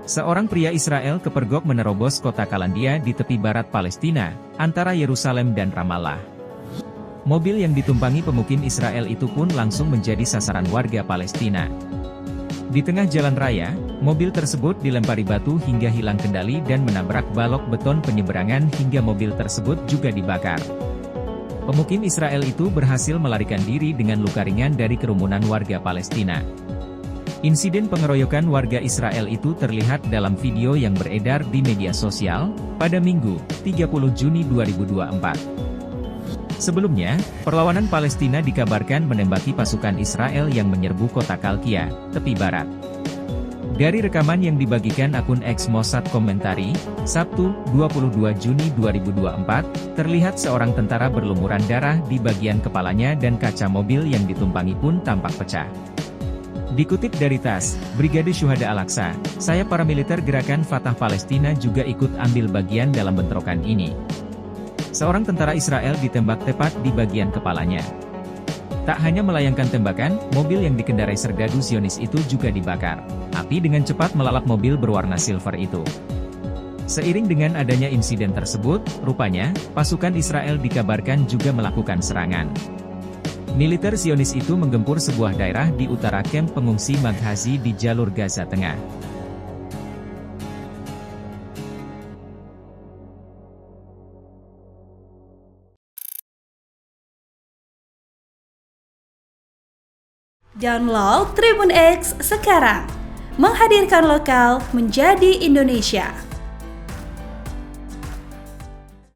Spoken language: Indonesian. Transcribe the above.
Seorang pria Israel kepergok menerobos kota Kalandia di tepi barat Palestina, antara Yerusalem dan Ramallah. Mobil yang ditumpangi pemukim Israel itu pun langsung menjadi sasaran warga Palestina. Di tengah jalan raya, mobil tersebut dilempari batu hingga hilang kendali dan menabrak balok beton penyeberangan hingga mobil tersebut juga dibakar. Pemukim Israel itu berhasil melarikan diri dengan luka ringan dari kerumunan warga Palestina. Insiden pengeroyokan warga Israel itu terlihat dalam video yang beredar di media sosial, pada Minggu, 30 Juni 2024. Sebelumnya, perlawanan Palestina dikabarkan menembaki pasukan Israel yang menyerbu kota Kalkia, tepi barat. Dari rekaman yang dibagikan akun X Mossad Komentari, Sabtu, 22 Juni 2024, terlihat seorang tentara berlumuran darah di bagian kepalanya dan kaca mobil yang ditumpangi pun tampak pecah. Dikutip dari TASS, Brigade Syuhada Al-Aqsa, sayap paramiliter gerakan Fatah Palestina juga ikut ambil bagian dalam bentrokan ini. Seorang tentara Israel ditembak tepat di bagian kepalanya. Tak hanya melayangkan tembakan, mobil yang dikendarai serdadu Zionis itu juga dibakar. Api dengan cepat melalap mobil berwarna silver itu. Seiring dengan adanya insiden tersebut, rupanya, pasukan Israel dikabarkan juga melakukan serangan. Militer Zionis itu menggempur sebuah daerah di utara kamp pengungsi Maghazi di jalur Gaza Tengah. Download Tribun X sekarang, menghadirkan lokal menjadi Indonesia.